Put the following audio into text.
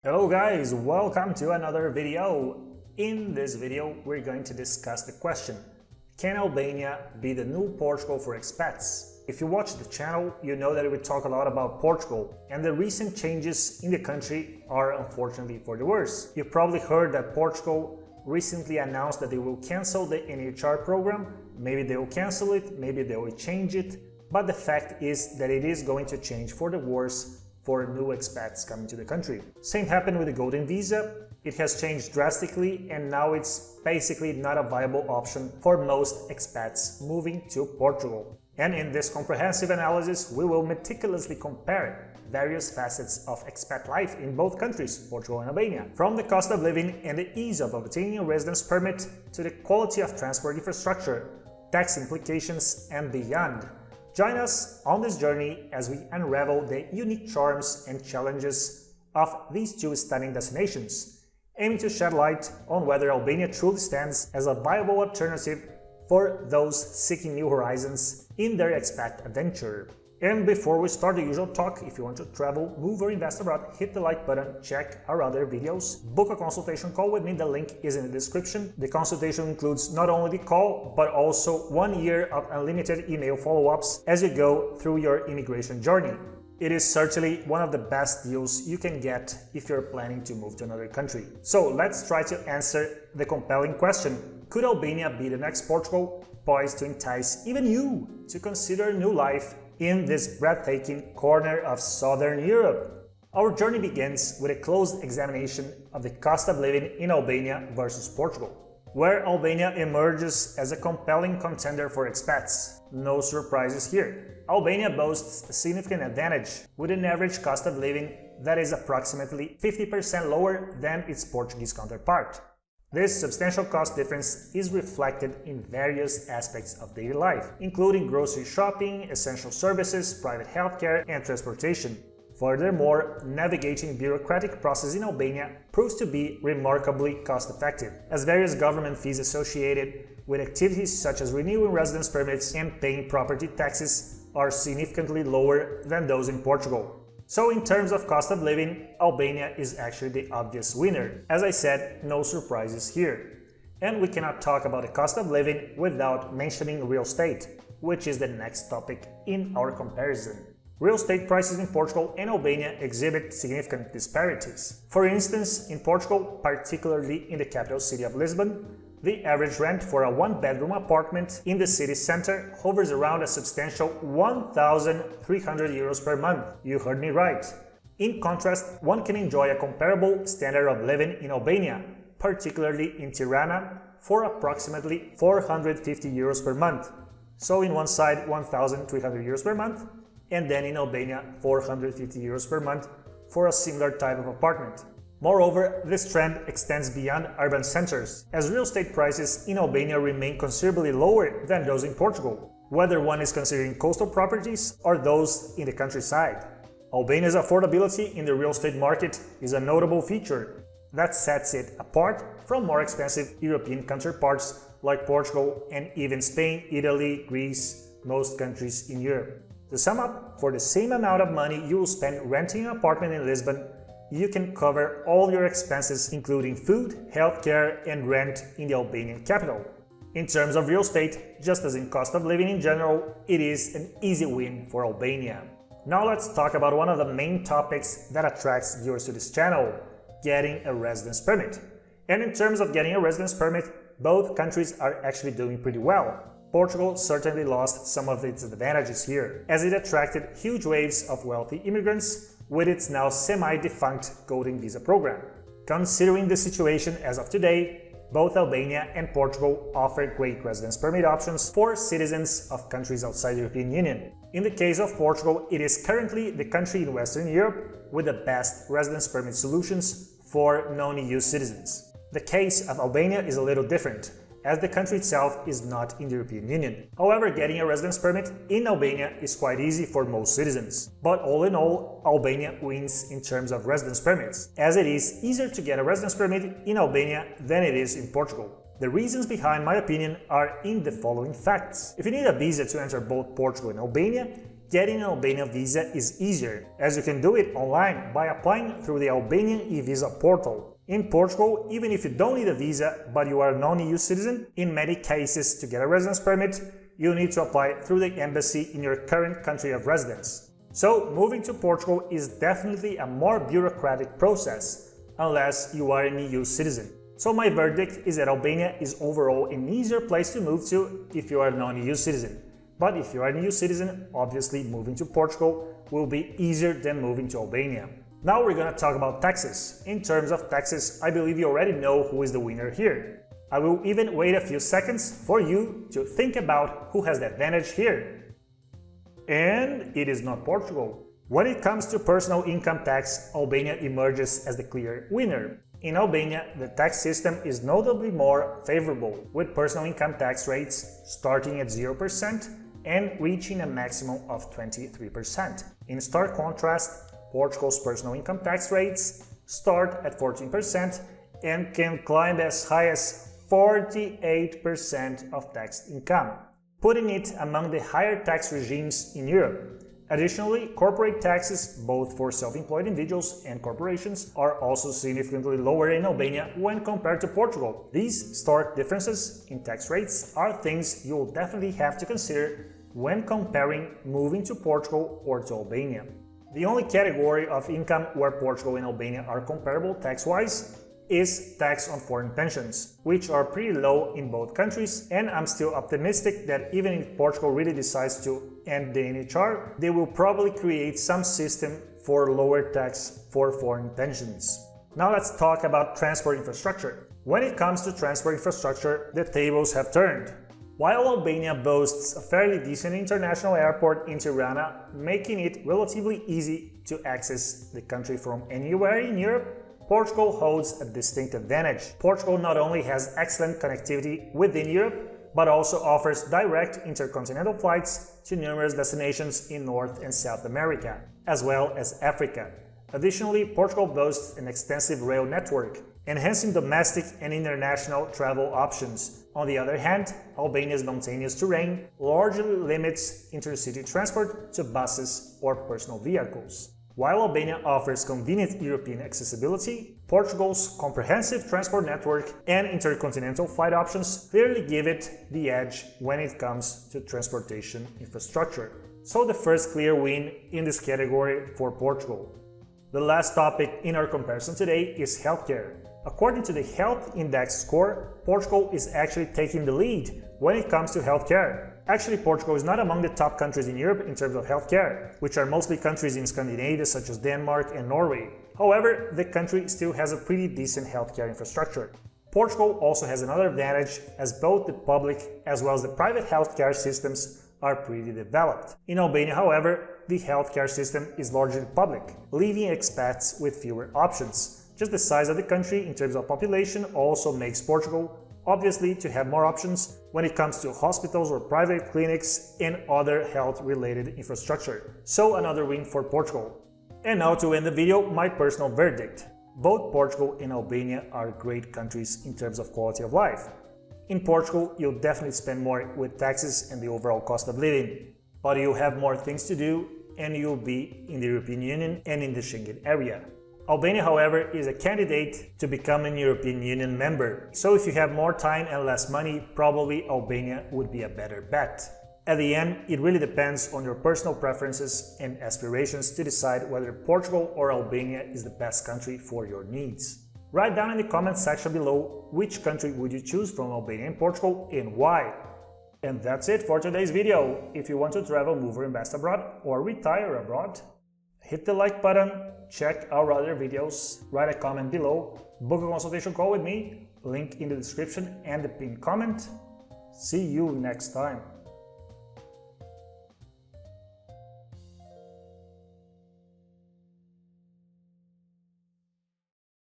Hello guys, welcome to another video. In this video, we're going to discuss the question, can Albania be the new Portugal for expats? If you watch the channel, you know that we talk a lot about Portugal, and the recent changes in the country are unfortunately for the worse. You probably heard that Portugal recently announced that they will cancel the NHR program. Maybe they will cancel it, maybe they will change it, but the fact is that it is going to change for the worse for new expats coming to the country. Same happened with the Golden Visa. It has changed drastically and now it's basically not a viable option for most expats moving to Portugal. And in this comprehensive analysis, we will meticulously compare various facets of expat life in both countries, Portugal and Albania, from the cost of living and the ease of obtaining a residence permit to the quality of transport infrastructure, tax implications, and beyond. Join us on this journey as we unravel the unique charms and challenges of these two stunning destinations, aiming to shed light on whether Albania truly stands as a viable alternative for those seeking new horizons in their expat adventure. And before we start the usual talk, if you want to travel, move or invest abroad, hit the like button, check our other videos, book a consultation call with me, the link is in the description. The consultation includes not only the call, but also 1 year of unlimited email follow-ups as you go through your immigration journey. It is certainly one of the best deals you can get if you're planning to move to another country. So let's try to answer the compelling question, could Albania be the next Portugal, poised to entice even you to consider new life in this breathtaking corner of Southern Europe? Our journey begins with a close examination of the cost of living in Albania versus Portugal, where Albania emerges as a compelling contender for expats. No surprises here. Albania boasts a significant advantage, with an average cost of living that is approximately 50% lower than its Portuguese counterpart. This substantial cost difference is reflected in various aspects of daily life, including grocery shopping, essential services, private healthcare, and transportation. Furthermore, navigating bureaucratic process in Albania proves to be remarkably cost-effective, as various government fees associated with activities such as renewing residence permits and paying property taxes are significantly lower than those in Portugal. So in terms of cost of living, Albania is actually the obvious winner. As I said, no surprises here. And we cannot talk about the cost of living without mentioning real estate, which is the next topic in our comparison. Real estate prices in Portugal and Albania exhibit significant disparities. For instance, in Portugal, particularly in the capital city of Lisbon, the average rent for a one-bedroom apartment in the city center hovers around a substantial 1,300 euros per month. You heard me right. In contrast, one can enjoy a comparable standard of living in Albania, particularly in Tirana, for approximately 450 euros per month. So in one side 1,300 euros per month, and then in Albania 450 euros per month for a similar type of apartment. Moreover, this trend extends beyond urban centers, as real estate prices in Albania remain considerably lower than those in Portugal, whether one is considering coastal properties or those in the countryside. Albania's affordability in the real estate market is a notable feature that sets it apart from more expensive European counterparts like Portugal and even Spain, Italy, Greece, most countries in Europe. To sum up, for the same amount of money you will spend renting an apartment in Lisbon, you can cover all your expenses including food, healthcare, and rent in the Albanian capital. In terms of real estate, just as in cost of living in general, it is an easy win for Albania. Now let's talk about one of the main topics that attracts viewers to this channel, getting a residence permit. And in terms of getting a residence permit, both countries are actually doing pretty well. Portugal certainly lost some of its advantages here, as it attracted huge waves of wealthy immigrants with its now semi-defunct Golden Visa program. Considering the situation as of today, both Albania and Portugal offer great residence permit options for citizens of countries outside the European Union. In the case of Portugal, it is currently the country in Western Europe with the best residence permit solutions for non-EU citizens. The case of Albania is a little different, as the country itself is not in the European Union. However, getting a residence permit in Albania is quite easy for most citizens. But all in all, Albania wins in terms of residence permits, as it is easier to get a residence permit in Albania than it is in Portugal. The reasons behind my opinion are in the following facts. If you need a visa to enter both Portugal and Albania, getting an Albania visa is easier, as you can do it online by applying through the Albanian e-visa portal. In Portugal, even if you don't need a visa but you are a non-EU citizen, in many cases to get a residence permit, you need to apply through the embassy in your current country of residence. So moving to Portugal is definitely a more bureaucratic process, unless you are an EU citizen. So my verdict is that Albania is overall an easier place to move to if you are a non-EU citizen. But if you are an EU citizen, obviously moving to Portugal will be easier than moving to Albania. Now we're gonna talk about taxes. In terms of taxes, I believe you already know who is the winner here. I will even wait a few seconds for you to think about who has the advantage here. And it is not Portugal. When it comes to personal income tax, Albania emerges as the clear winner. In Albania, the tax system is notably more favorable, with personal income tax rates starting at 0% and reaching a maximum of 23%. In stark contrast, Portugal's personal income tax rates start at 14% and can climb as high as 48% of taxed income, putting it among the higher tax regimes in Europe. Additionally, corporate taxes, both for self-employed individuals and corporations, are also significantly lower in Albania when compared to Portugal. These stark differences in tax rates are things you will definitely have to consider when comparing moving to Portugal or to Albania. The only category of income where Portugal and Albania are comparable tax-wise is tax on foreign pensions, which are pretty low in both countries, and I'm still optimistic that even if Portugal really decides to end the NHR, they will probably create some system for lower tax for foreign pensions. Now let's talk about transport infrastructure. When it comes to transport infrastructure, the tables have turned. While Albania boasts a fairly decent international airport in Tirana, making it relatively easy to access the country from anywhere in Europe, Portugal holds a distinct advantage. Portugal not only has excellent connectivity within Europe, but also offers direct intercontinental flights to numerous destinations in North and South America, as well as Africa. Additionally, Portugal boasts an extensive rail network, enhancing domestic and international travel options. On the other hand, Albania's mountainous terrain largely limits intercity transport to buses or personal vehicles. While Albania offers convenient European accessibility, Portugal's comprehensive transport network and intercontinental flight options clearly give it the edge when it comes to transportation infrastructure. So the first clear win in this category for Portugal. The last topic in our comparison today is healthcare. According to the Health Index score, Portugal is actually taking the lead when it comes to healthcare. Actually, Portugal is not among the top countries in Europe in terms of healthcare, which are mostly countries in Scandinavia such as Denmark and Norway. However, the country still has a pretty decent healthcare infrastructure. Portugal also has another advantage, as both the public as well as the private healthcare systems are pretty developed. In Albania, however, the healthcare system is largely public, leaving expats with fewer options. Just the size of the country in terms of population also makes Portugal obviously to have more options when it comes to hospitals or private clinics and other health-related infrastructure. So another win for Portugal. And now to end the video, my personal verdict. Both Portugal and Albania are great countries in terms of quality of life. In Portugal, you'll definitely spend more with taxes and the overall cost of living, but you'll have more things to do and you'll be in the European Union and in the Schengen area. Albania, however, is a candidate to become an European Union member, so if you have more time and less money, probably Albania would be a better bet. At the end, it really depends on your personal preferences and aspirations to decide whether Portugal or Albania is the best country for your needs. Write down in the comments section below which country would you choose from Albania and Portugal and why. And that's it for today's video. If you want to travel, move or invest abroad or retire abroad, hit the like button, check our other videos, write a comment below, book a consultation call with me, link in the description and the pinned comment. See you next time.